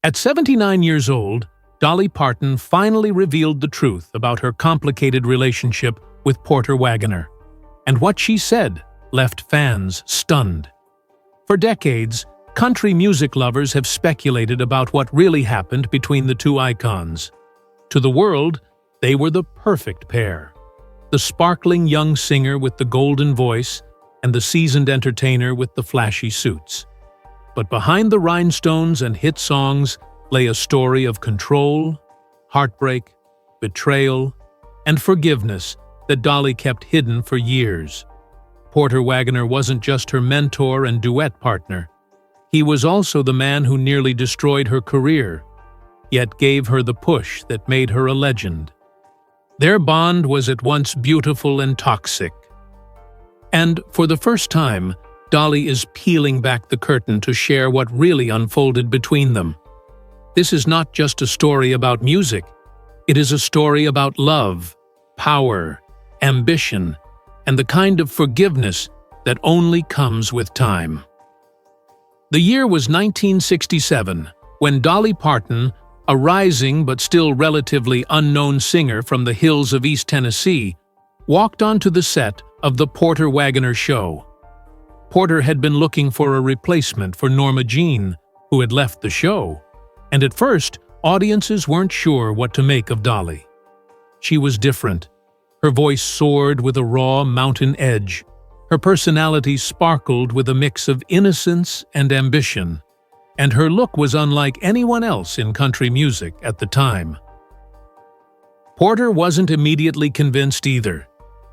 At 79 years old, Dolly Parton finally revealed the truth about her complicated relationship with Porter Wagoner, and what she said left fans stunned. For decades, country music lovers have speculated about what really happened between the two icons. To the world, they were the perfect pair. The sparkling young singer with the golden voice and the seasoned entertainer with the flashy suits. But behind the rhinestones and hit songs lay a story of control, heartbreak, betrayal, and forgiveness that Dolly kept hidden for years. Porter Wagoner wasn't just her mentor and duet partner. He was also the man who nearly destroyed her career, yet gave her the push that made her a legend. Their bond was at once beautiful and toxic. And for the first time, Dolly is peeling back the curtain to share what really unfolded between them. This is not just a story about music. It is a story about love, power, ambition, and the kind of forgiveness that only comes with time. The year was 1967, when Dolly Parton, a rising but still relatively unknown singer from the hills of East Tennessee, walked onto the set of The Porter Wagoner Show. Porter had been looking for a replacement for Norma Jean, who had left the show, and at first, audiences weren't sure what to make of Dolly. She was different. Her voice soared with a raw mountain edge. Her personality sparkled with a mix of innocence and ambition, and her look was unlike anyone else in country music at the time. Porter wasn't immediately convinced either.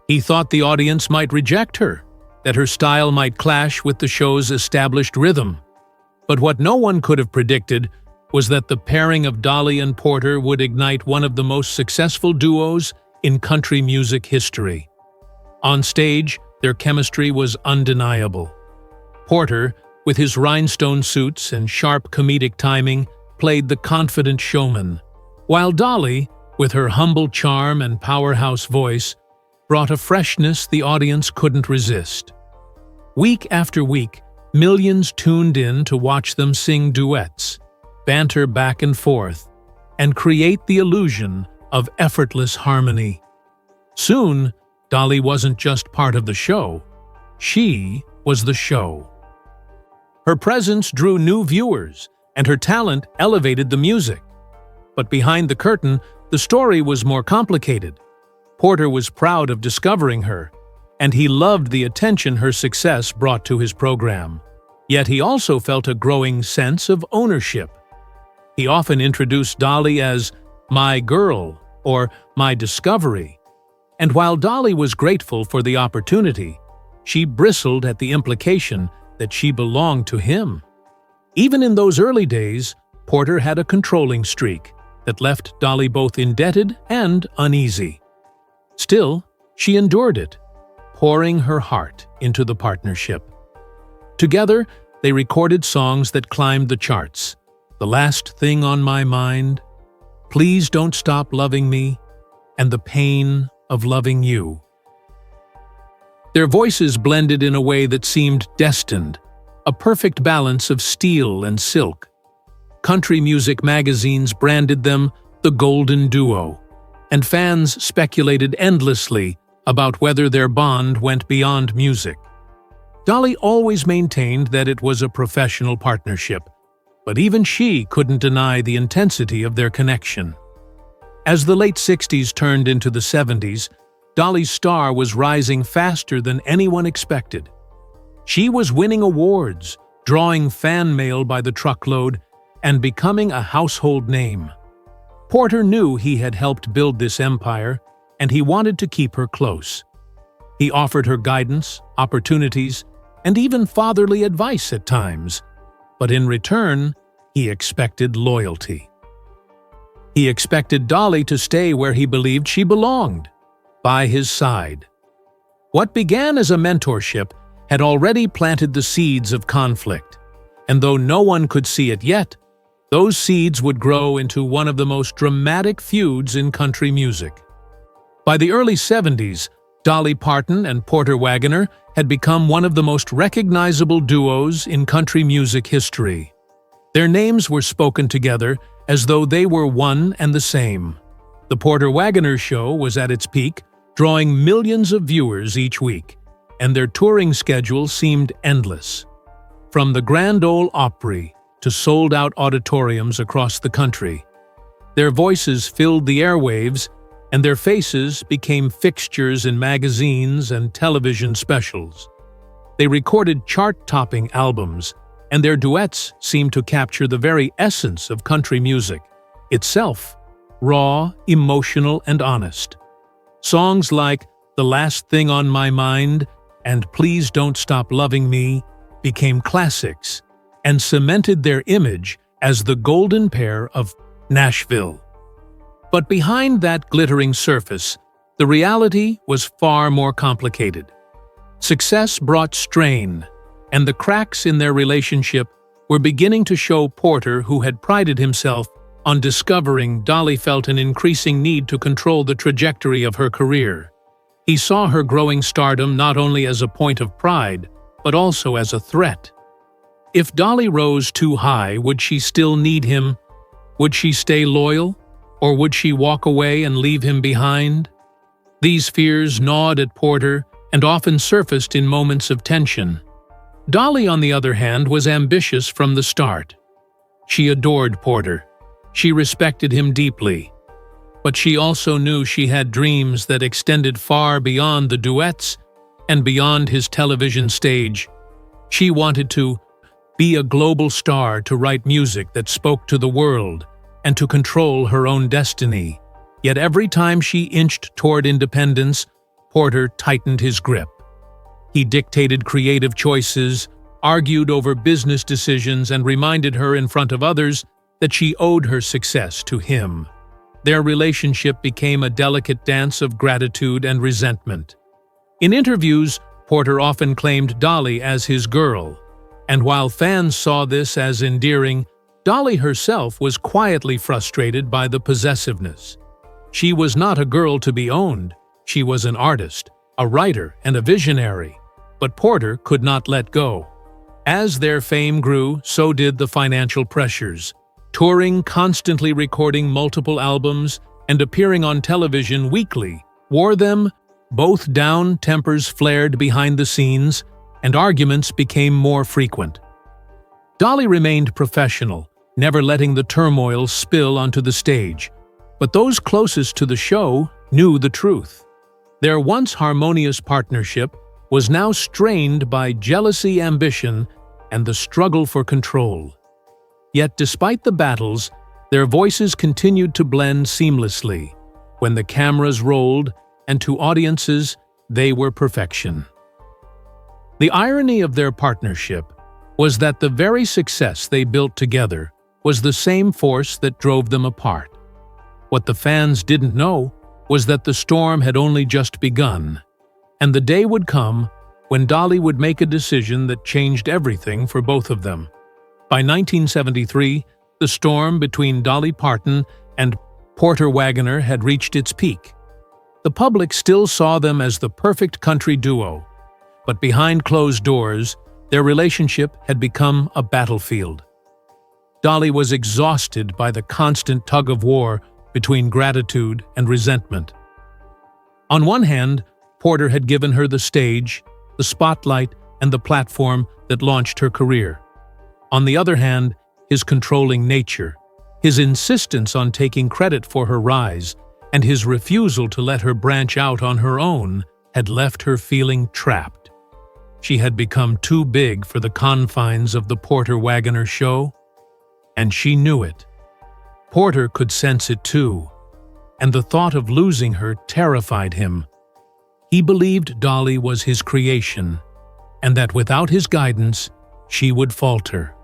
He thought the audience might reject her, that her style might clash with the show's established rhythm. But what no one could have predicted was that the pairing of Dolly and Porter would ignite one of the most successful duos in country music history. On stage, their chemistry was undeniable. Porter, with his rhinestone suits and sharp comedic timing, played the confident showman, while Dolly, with her humble charm and powerhouse voice, brought a freshness the audience couldn't resist. Week after week, millions tuned in to watch them sing duets, banter back and forth, and create the illusion of effortless harmony. Soon, Dolly wasn't just part of the show. She was the show. Her presence drew new viewers, and her talent elevated the music. But behind the curtain, the story was more complicated. Porter was proud of discovering her, and he loved the attention her success brought to his program. Yet he also felt a growing sense of ownership. He often introduced Dolly as "my girl" or "my discovery." And while Dolly was grateful for the opportunity, she bristled at the implication that she belonged to him. Even in those early days, Porter had a controlling streak that left Dolly both indebted and uneasy. Still, she endured it, pouring her heart into the partnership. Together, they recorded songs that climbed the charts. "The Last Thing on My Mind," "Please Don't Stop Loving Me," and "The Pain of Loving You." Their voices blended in a way that seemed destined, a perfect balance of steel and silk. Country music magazines branded them the Golden Duo, and fans speculated endlessly about whether their bond went beyond music. Dolly always maintained that it was a professional partnership, but even she couldn't deny the intensity of their connection. As the late 60s turned into the 70s, Dolly's star was rising faster than anyone expected. She was winning awards, drawing fan mail by the truckload, and becoming a household name. Porter knew he had helped build this empire, and he wanted to keep her close. He offered her guidance, opportunities, and even fatherly advice at times, but in return, he expected loyalty. He expected Dolly to stay where he believed she belonged, by his side. What began as a mentorship had already planted the seeds of conflict, and though no one could see it yet, those seeds would grow into one of the most dramatic feuds in country music. By the early 70s, Dolly Parton and Porter Wagoner had become one of the most recognizable duos in country music history. Their names were spoken together as though they were one and the same. The Porter Wagoner show was at its peak, drawing millions of viewers each week, and their touring schedule seemed endless. From the Grand Ole Opry to sold-out auditoriums across the country, their voices filled the airwaves, and their faces became fixtures in magazines and television specials. They recorded chart-topping albums, and their duets seemed to capture the very essence of country music itself, raw, emotional, and honest. Songs like "The Last Thing on My Mind" and "Please Don't Stop Loving Me" became classics and cemented their image as the golden pair of Nashville. But behind that glittering surface, the reality was far more complicated. Success brought strain, and the cracks in their relationship were beginning to show Porter, who had prided himself on discovering Dolly, felt an increasing need to control the trajectory of her career. He saw her growing stardom not only as a point of pride, but also as a threat. If Dolly rose too high, would she still need him? Would she stay loyal? Or would she walk away and leave him behind? These fears gnawed at Porter and often surfaced in moments of tension. Dolly, on the other hand, was ambitious from the start. She adored Porter. She respected him deeply. But she also knew she had dreams that extended far beyond the duets and beyond his television stage. She wanted to be a global star, to write music that spoke to the world, and to control her own destiny. Yet every time she inched toward independence, Porter tightened his grip. He dictated creative choices, argued over business decisions, and reminded her in front of others that she owed her success to him. Their relationship became a delicate dance of gratitude and resentment. In interviews, Porter often claimed Dolly as his girl, and while fans saw this as endearing, Dolly herself was quietly frustrated by the possessiveness. She was not a girl to be owned. She was an artist, a writer, and a visionary. But Porter could not let go. As their fame grew, so did the financial pressures. Touring, constantly recording multiple albums, and appearing on television weekly wore them both down. Tempers flared behind the scenes, and arguments became more frequent. Dolly remained professional, never letting the turmoil spill onto the stage. But those closest to the show knew the truth. Their once harmonious partnership was now strained by jealousy, ambition, and the struggle for control. Yet despite the battles, their voices continued to blend seamlessly. When the cameras rolled, and to audiences, they were perfection. The irony of their partnership was that the very success they built together was the same force that drove them apart. What the fans didn't know was that the storm had only just begun, and the day would come when Dolly would make a decision that changed everything for both of them. By 1973, the storm between Dolly Parton and Porter Wagoner had reached its peak. The public still saw them as the perfect country duo, but behind closed doors, their relationship had become a battlefield. Dolly was exhausted by the constant tug-of-war between gratitude and resentment. On one hand, Porter had given her the stage, the spotlight, and the platform that launched her career. On the other hand, his controlling nature, his insistence on taking credit for her rise, and his refusal to let her branch out on her own had left her feeling trapped. She had become too big for the confines of the Porter Wagoner show, and she knew it. Porter could sense it too, and the thought of losing her terrified him. He believed Dolly was his creation, and that without his guidance, she would falter.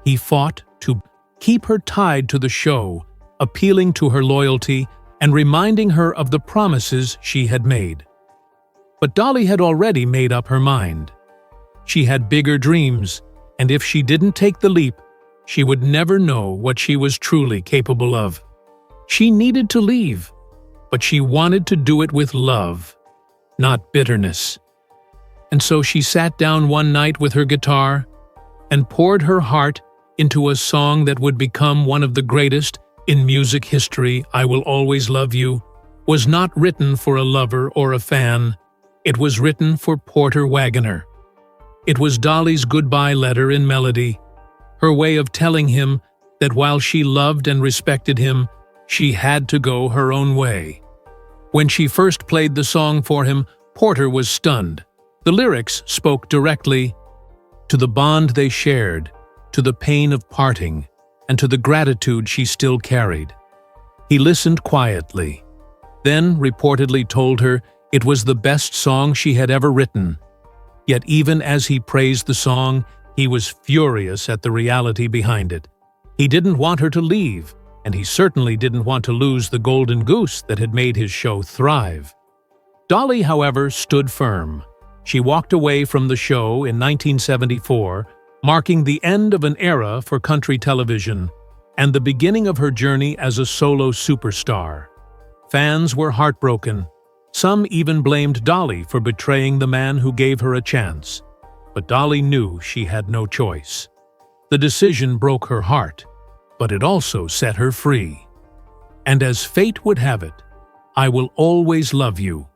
He fought to keep her tied to the show, appealing to her loyalty and reminding her of the promises she had made. But Dolly had already made up her mind. She had bigger dreams, and if she didn't take the leap, she would never know what she was truly capable of. She needed to leave, but she wanted to do it with love, not bitterness. And so she sat down one night with her guitar and poured her heart into a song that would become one of the greatest in music history, I Will Always Love You, was not written for a lover or a fan. It was written for Porter Wagoner. It was Dolly's goodbye letter in melody, her way of telling him that while she loved and respected him, she had to go her own way. When she first played the song for him, Porter was stunned. The lyrics spoke directly to the bond they shared, to the pain of parting, and to the gratitude she still carried. He listened quietly, then reportedly told her it was the best song she had ever written. Yet even as he praised the song, he was furious at the reality behind it. He didn't want her to leave, and he certainly didn't want to lose the golden goose that had made his show thrive. Dolly, however, stood firm. She walked away from the show in 1974, marking the end of an era for country television and the beginning of her journey as a solo superstar. Fans were heartbroken. Some even blamed Dolly for betraying the man who gave her a chance. But Dolly knew she had no choice. The decision broke her heart, but it also set her free. And as fate would have it, I Will Always Love You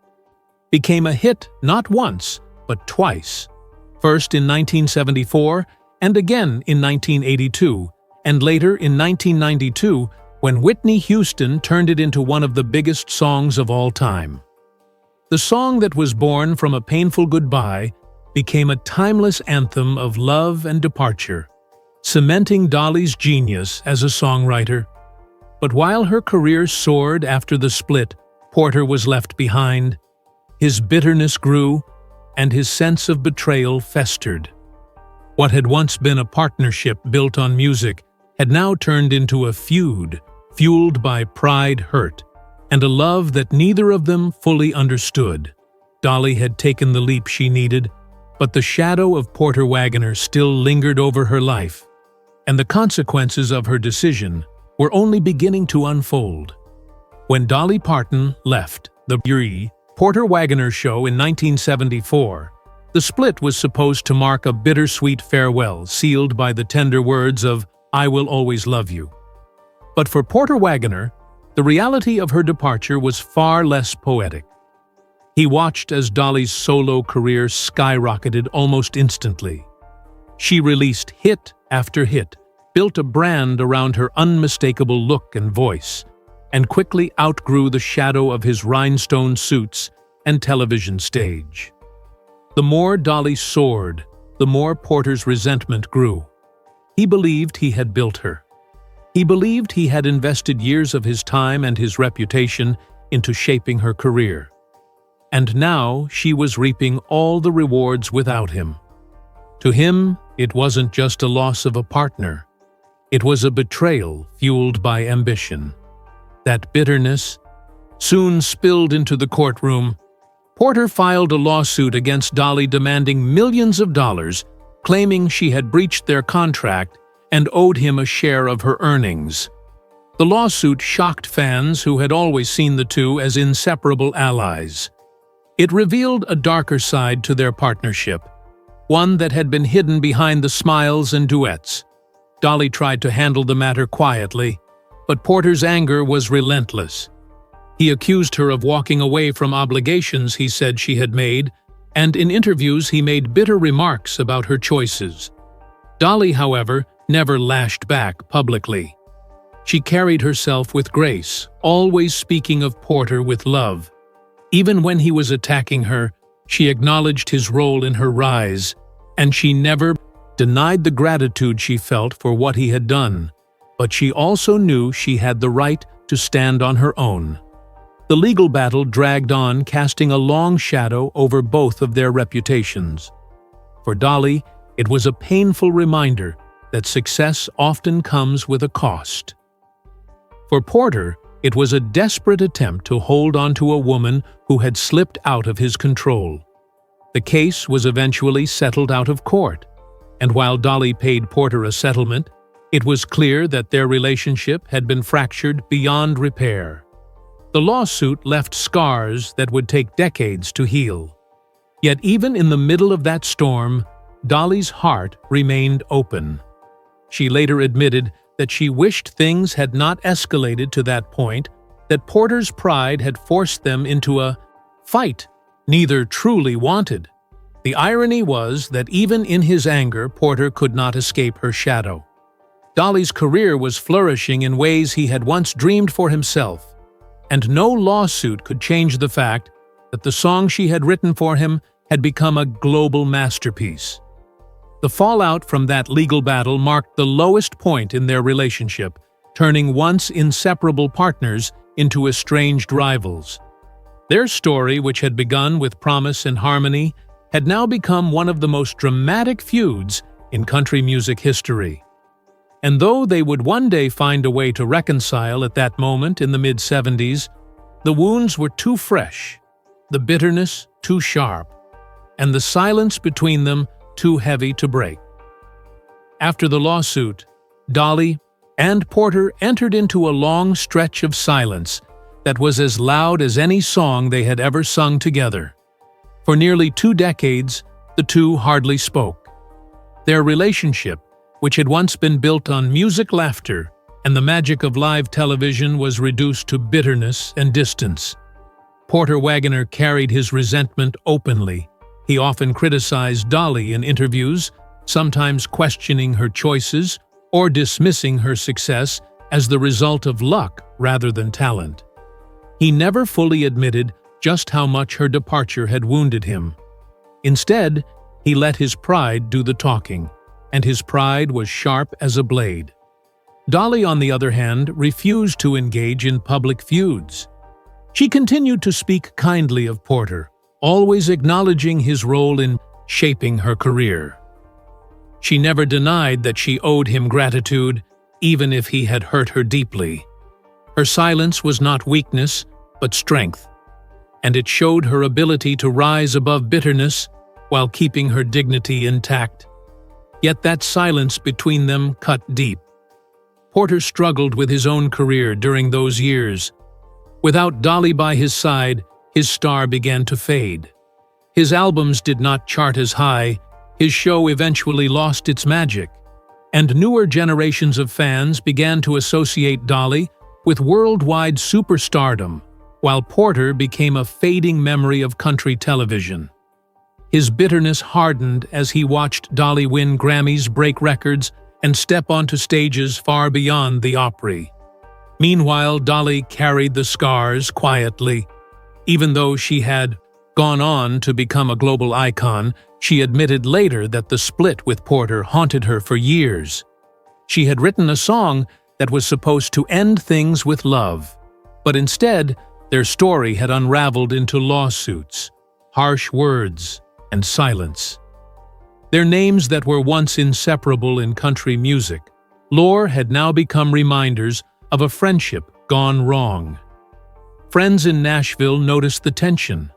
became a hit not once, but twice. First in 1974, and again in 1982, and later in 1992, when Whitney Houston turned it into one of the biggest songs of all time. The song that was born from a painful goodbye became a timeless anthem of love and departure, cementing Dolly's genius as a songwriter. But while her career soared after the split, Porter was left behind. His bitterness grew, and his sense of betrayal festered. What had once been a partnership built on music had now turned into a feud, fueled by pride, hurt, and a love that neither of them fully understood. Dolly had taken the leap she needed, but the shadow of Porter Wagoner still lingered over her life, and the consequences of her decision were only beginning to unfold. When Dolly Parton left the Porter Wagoner show in 1974, the split was supposed to mark a bittersweet farewell sealed by the tender words of I Will Always Love You. But for Porter Wagoner, the reality of her departure was far less poetic. He watched as Dolly's solo career skyrocketed almost instantly. She released hit after hit, built a brand around her unmistakable look and voice, and quickly outgrew the shadow of his rhinestone suits and television stage. The more Dolly soared, the more Porter's resentment grew. He believed he had built her. He believed he had invested years of his time and his reputation into shaping her career. And now she was reaping all the rewards without him. To him, it wasn't just a loss of a partner. It was a betrayal fueled by ambition. That bitterness soon spilled into the courtroom. Porter filed a lawsuit against Dolly demanding millions of dollars, claiming she had breached their contract and owed him a share of her earnings. The lawsuit shocked fans who had always seen the two as inseparable allies. It revealed a darker side to their partnership, one that had been hidden behind the smiles and duets. Dolly tried to handle the matter quietly, but Porter's anger was relentless. He accused her of walking away from obligations he said she had made, and in interviews he made bitter remarks about her choices. Dolly, however, never lashed back publicly. She carried herself with grace, always speaking of Porter with love. Even when he was attacking her, she acknowledged his role in her rise, and she never denied the gratitude she felt for what he had done. But she also knew she had the right to stand on her own. The legal battle dragged on, casting a long shadow over both of their reputations. For Dolly, it was a painful reminder that success often comes with a cost. For Porter, it was a desperate attempt to hold on to a woman who had slipped out of his control. The case was eventually settled out of court, and while Dolly paid Porter a settlement, it was clear that their relationship had been fractured beyond repair. The lawsuit left scars that would take decades to heal. Yet even in the middle of that storm, Dolly's heart remained open. She later admitted that she wished things had not escalated to that point, that Porter's pride had forced them into a fight neither truly wanted. The irony was that even in his anger, Porter could not escape her shadow. Dolly's career was flourishing in ways he had once dreamed for himself, and no lawsuit could change the fact that the song she had written for him had become a global masterpiece. The fallout from that legal battle marked the lowest point in their relationship, turning once inseparable partners into estranged rivals. Their story, which had begun with promise and harmony, had now become one of the most dramatic feuds in country music history. And though they would one day find a way to reconcile at that moment in the mid-70s, the wounds were too fresh, the bitterness too sharp, and the silence between them too heavy to break. After the lawsuit, Dolly and Porter entered into a long stretch of silence that was as loud as any song they had ever sung together. For nearly 2 decades, the two hardly spoke. Their relationship, which had once been built on music, laughter, and the magic of live television, was reduced to bitterness and distance. Porter Wagoner carried his resentment openly. He often criticized Dolly in interviews, sometimes questioning her choices or dismissing her success as the result of luck rather than talent. He never fully admitted just how much her departure had wounded him. Instead, he let his pride do the talking, and his pride was sharp as a blade. Dolly, on the other hand, refused to engage in public feuds. She continued to speak kindly of Porter, always acknowledging his role in shaping her career. She never denied that she owed him gratitude, even if he had hurt her deeply. Her silence was not weakness, but strength, and it showed her ability to rise above bitterness while keeping her dignity intact. Yet that silence between them cut deep. Porter struggled with his own career during those years. Without Dolly by his side, his star began to fade. His albums did not chart as high, his show eventually lost its magic, and newer generations of fans began to associate Dolly with worldwide superstardom, while Porter became a fading memory of country television. His bitterness hardened as he watched Dolly win Grammys, break records, and step onto stages far beyond the Opry. Meanwhile, Dolly carried the scars quietly. Even though she had gone on to become a global icon, she admitted later that the split with Porter haunted her for years. She had written a song that was supposed to end things with love, but instead, their story had unraveled into lawsuits, harsh words, and silence. Their names that were once inseparable in country music lore had now become reminders of a friendship gone wrong. Friends in Nashville noticed the tension.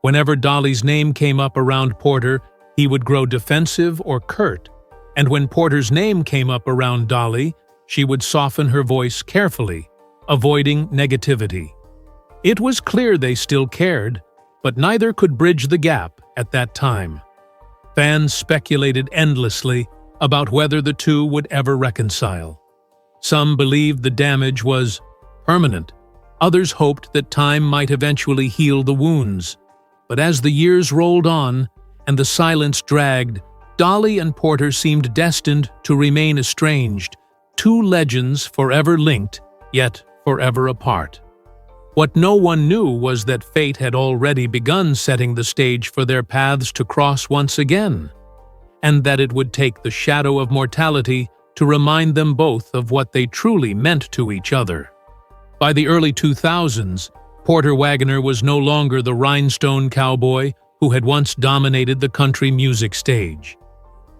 Whenever Dolly's name came up around Porter, he would grow defensive or curt, and when Porter's name came up around Dolly, she would soften her voice carefully, avoiding negativity. It was clear they still cared, but neither could bridge the gap at that time. Fans speculated endlessly about whether the two would ever reconcile. Some believed the damage was permanent. Others hoped that time might eventually heal the wounds. But as the years rolled on and the silence dragged, Dolly and Porter seemed destined to remain estranged, two legends forever linked, yet forever apart. What no one knew was that fate had already begun setting the stage for their paths to cross once again, and that it would take the shadow of mortality to remind them both of what they truly meant to each other. By the early 2000s, Porter Wagoner was no longer the rhinestone cowboy who had once dominated the country music stage.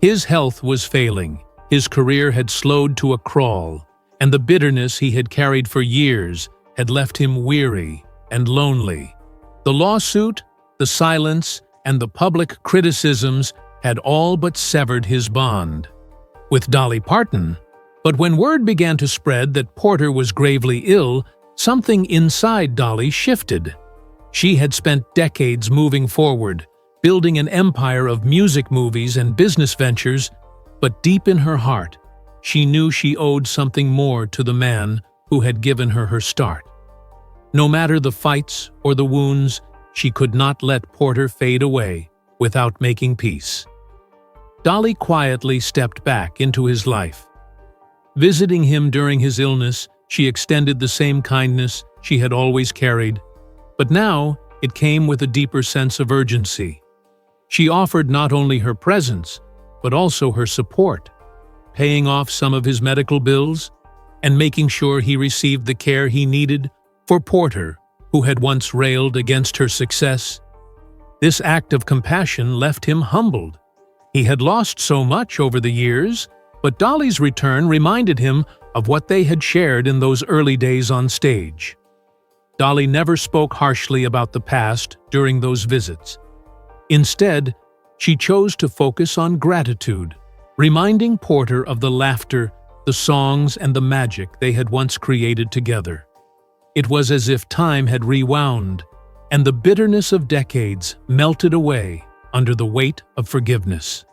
His health was failing, his career had slowed to a crawl, and the bitterness he had carried for years had left him weary and lonely. The lawsuit, the silence, and the public criticisms had all but severed his bond with Dolly Parton. But when word began to spread that Porter was gravely ill, something inside Dolly shifted. She had spent decades moving forward, building an empire of music, movies, and business ventures, but deep in her heart, she knew she owed something more to the man who had given her her start. No matter the fights or the wounds, she could not let Porter fade away without making peace. Dolly quietly stepped back into his life. Visiting him during his illness, she extended the same kindness she had always carried, but now it came with a deeper sense of urgency. She offered not only her presence, but also her support, paying off some of his medical bills and making sure he received the care he needed. For Porter, who had once railed against her success, this act of compassion left him humbled. He had lost so much over the years, but Dolly's return reminded him of what they had shared in those early days on stage. Dolly never spoke harshly about the past during those visits. Instead, she chose to focus on gratitude, reminding Porter of the laughter, the songs, and the magic they had once created together. It was as if time had rewound, and the bitterness of decades melted away under the weight of forgiveness.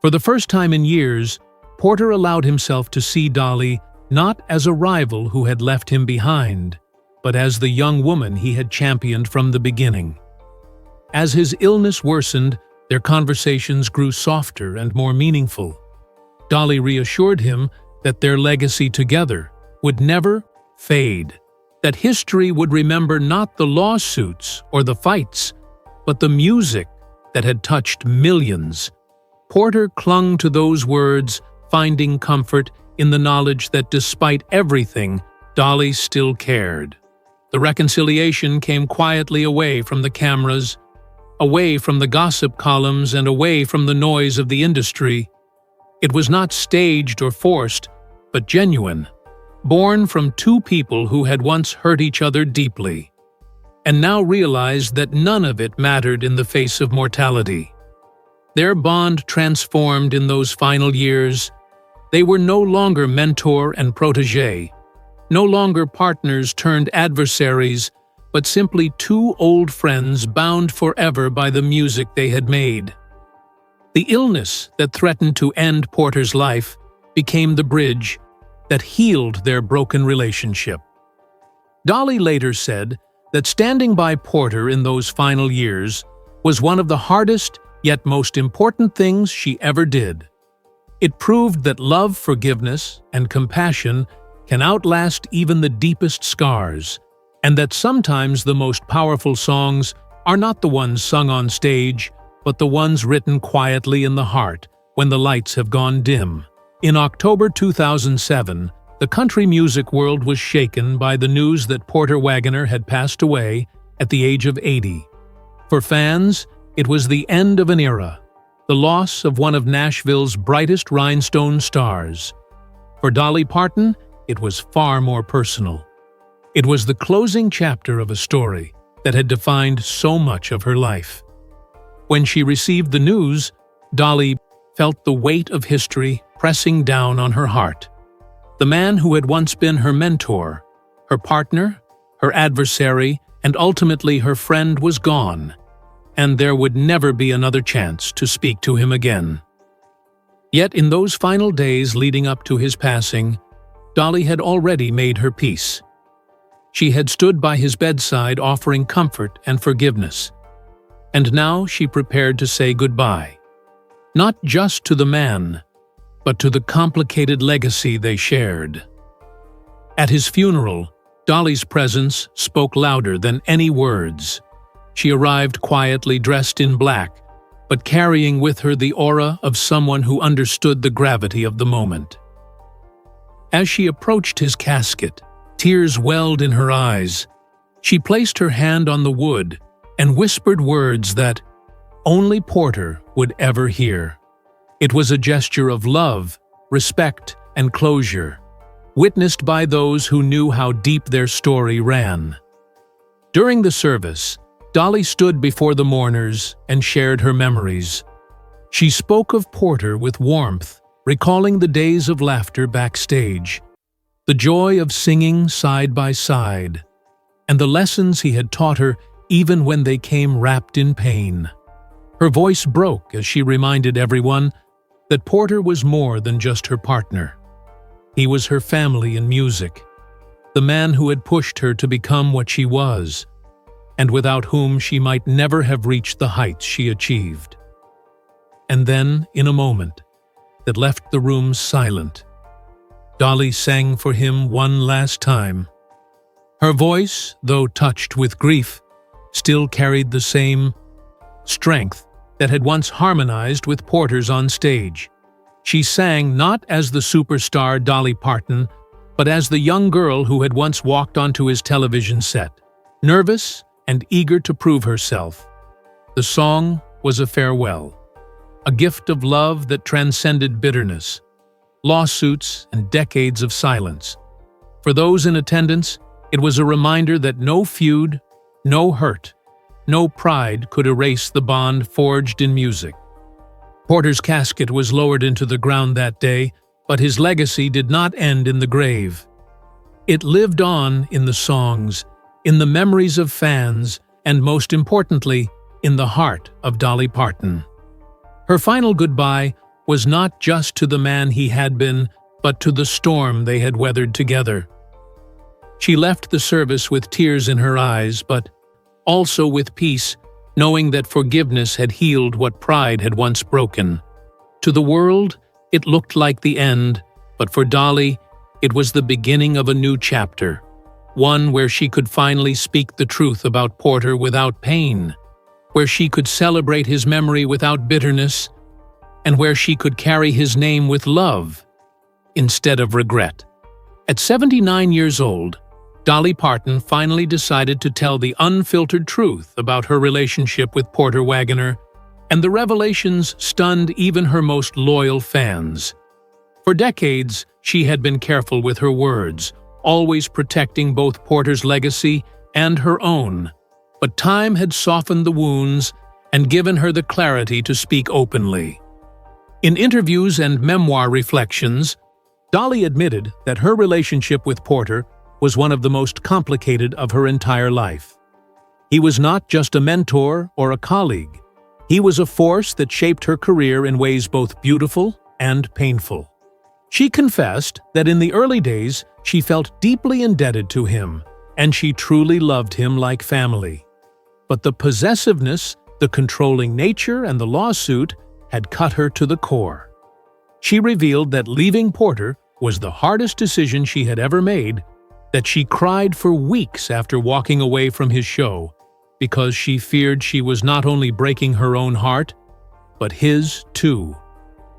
For the first time in years, Porter allowed himself to see Dolly not as a rival who had left him behind, but as the young woman he had championed from the beginning. As his illness worsened, their conversations grew softer and more meaningful. Dolly reassured him that their legacy together would never fade, that history would remember not the lawsuits or the fights, but the music that had touched millions. Porter clung to those words, finding comfort in the knowledge that despite everything, Dolly still cared. The reconciliation came quietly away from the cameras, away from the gossip columns, and away from the noise of the industry. It was not staged or forced, but genuine, born from two people who had once hurt each other deeply, and now realized that none of it mattered in the face of mortality. Their bond transformed in those final years. They were no longer mentor and protege, no longer partners turned adversaries, but simply two old friends bound forever by the music they had made. The illness that threatened to end Porter's life became the bridge that healed their broken relationship. Dolly later said that standing by Porter in those final years was one of the hardest yet most important things she ever did. It proved that love, forgiveness, and compassion can outlast even the deepest scars, and that sometimes the most powerful songs are not the ones sung on stage, but the ones written quietly in the heart when the lights have gone dim. In October 2007, the country music world was shaken by the news that Porter Wagoner had passed away at the age of 80. For fans, it was the end of an era, the loss of one of Nashville's brightest rhinestone stars. For Dolly Parton, it was far more personal. It was the closing chapter of a story that had defined so much of her life. When she received the news, Dolly felt the weight of history pressing down on her heart. The man who had once been her mentor, her partner, her adversary, and ultimately her friend was gone, and there would never be another chance to speak to him again. Yet in those final days leading up to his passing, Dolly had already made her peace. She had stood by his bedside offering comfort and forgiveness, and now she prepared to say goodbye, not just to the man, but to the complicated legacy they shared. At his funeral, Dolly's presence spoke louder than any words. She arrived quietly dressed in black, but carrying with her the aura of someone who understood the gravity of the moment. As she approached his casket, tears welled in her eyes. She placed her hand on the wood and whispered words that only Porter would ever hear. It was a gesture of love, respect, and closure, witnessed by those who knew how deep their story ran. During the service, Dolly stood before the mourners and shared her memories. She spoke of Porter with warmth, recalling the days of laughter backstage, the joy of singing side by side, and the lessons he had taught her even when they came wrapped in pain. Her voice broke as she reminded everyone that Porter was more than just her partner. He was her family in music, the man who had pushed her to become what she was, and without whom she might never have reached the heights she achieved. And then, in a moment that left the room silent, Dolly sang for him one last time. Her voice, though touched with grief, still carried the same strength that had once harmonized with Porter's on stage. She sang not as the superstar Dolly Parton, but as the young girl who had once walked onto his television set, nervous and eager to prove herself. The song was a farewell, a gift of love that transcended bitterness, lawsuits, and decades of silence. For those in attendance, it was a reminder that no feud, no hurt, no pride could erase the bond forged in music. Porter's casket was lowered into the ground that day, but his legacy did not end in the grave. It lived on in the songs, in the memories of fans, and most importantly, in the heart of Dolly Parton. Her final goodbye was not just to the man he had been, but to the storm they had weathered together. She left the service with tears in her eyes, but also with peace, knowing that forgiveness had healed what pride had once broken. To the world, it looked like the end, but for Dolly, it was the beginning of a new chapter, one where she could finally speak the truth about Porter without pain, where she could celebrate his memory without bitterness, and where she could carry his name with love instead of regret. At 79 years old, Dolly Parton finally decided to tell the unfiltered truth about her relationship with Porter Wagoner, and the revelations stunned even her most loyal fans. For decades, she had been careful with her words, always protecting both Porter's legacy and her own. But time had softened the wounds and given her the clarity to speak openly. In interviews and memoir reflections, Dolly admitted that her relationship with Porter was one of the most complicated of her entire life. He was not just a mentor or a colleague. He was a force that shaped her career in ways both beautiful and painful. She confessed that in the early days she felt deeply indebted to him, and she truly loved him like family. But the possessiveness, the controlling nature, and the lawsuit had cut her to the core. She revealed that leaving Porter was the hardest decision she had ever made, that she cried for weeks after walking away from his show because she feared she was not only breaking her own heart, but his too.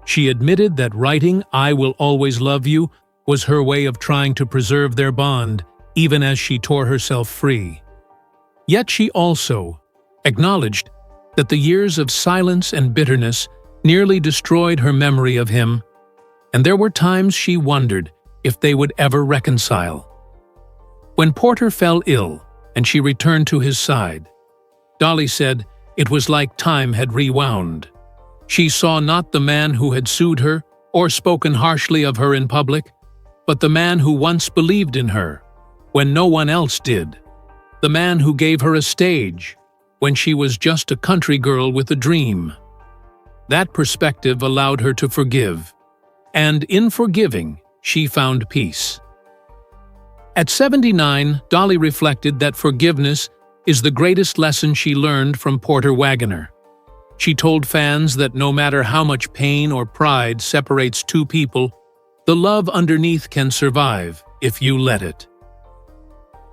She admitted that writing "I Will Always Love You" was her way of trying to preserve their bond, even as she tore herself free. Yet she also acknowledged that the years of silence and bitterness nearly destroyed her memory of him, and there were times she wondered if they would ever reconcile. When Porter fell ill and she returned to his side, Dolly said it was like time had rewound. She saw not the man who had sued her or spoken harshly of her in public, but the man who once believed in her when no one else did, the man who gave her a stage when she was just a country girl with a dream. That perspective allowed her to forgive, and in forgiving, she found peace. At 79, Dolly reflected that forgiveness is the greatest lesson she learned from Porter Wagoner. She told fans that no matter how much pain or pride separates two people, the love underneath can survive if you let it.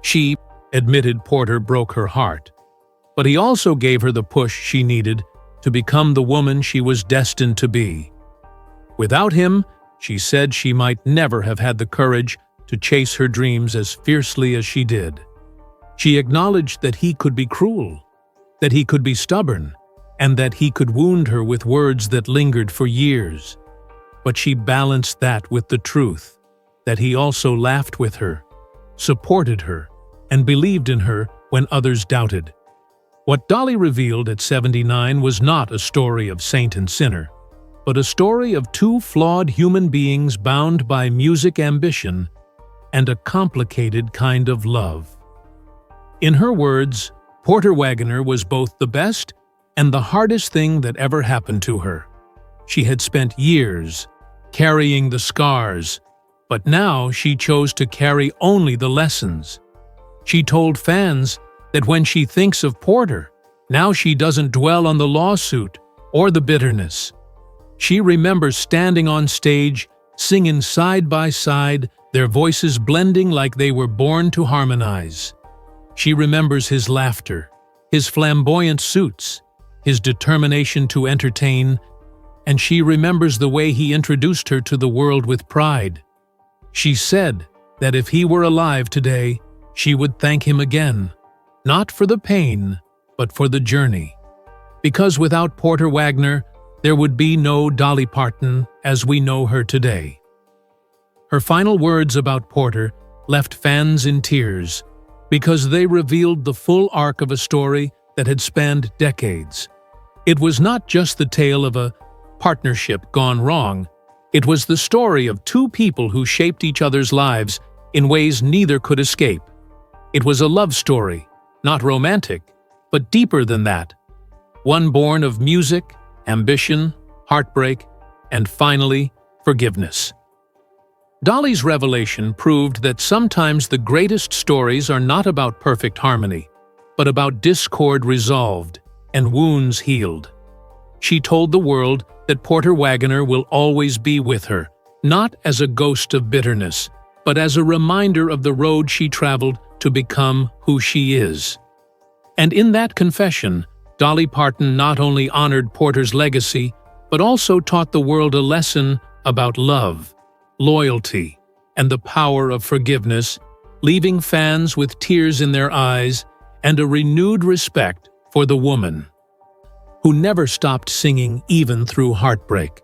She admitted Porter broke her heart, but he also gave her the push she needed to become the woman she was destined to be. Without him, she said she might never have had the courage to chase her dreams as fiercely as she did. She acknowledged that he could be cruel, that he could be stubborn, and that he could wound her with words that lingered for years. But she balanced that with the truth, that he also laughed with her, supported her, and believed in her when others doubted. What Dolly revealed at 79 was not a story of saint and sinner, but a story of two flawed human beings bound by music ambition and a complicated kind of love. In her words, Porter Wagoner was both the best and the hardest thing that ever happened to her. She had spent years carrying the scars, but now she chose to carry only the lessons. She told fans that when she thinks of Porter, now she doesn't dwell on the lawsuit or the bitterness. She remembers standing on stage, singing side by side, their voices blending like they were born to harmonize. She remembers his laughter, his flamboyant suits, his determination to entertain, and she remembers the way he introduced her to the world with pride. She said that if he were alive today, she would thank him again, not for the pain, but for the journey. Because without Porter Wagoner, there would be no Dolly Parton as we know her today. Her final words about Porter left fans in tears because they revealed the full arc of a story that had spanned decades. It was not just the tale of a partnership gone wrong. It was the story of two people who shaped each other's lives in ways neither could escape. It was a love story, not romantic, but deeper than that. One born of music, ambition, heartbreak, and finally, forgiveness. Dolly's revelation proved that sometimes the greatest stories are not about perfect harmony, but about discord resolved and wounds healed. She told the world that Porter Wagoner will always be with her, not as a ghost of bitterness, but as a reminder of the road she traveled to become who she is. And in that confession, Dolly Parton not only honored Porter's legacy, but also taught the world a lesson about love, loyalty, and the power of forgiveness, leaving fans with tears in their eyes and a renewed respect for the woman who never stopped singing even through heartbreak.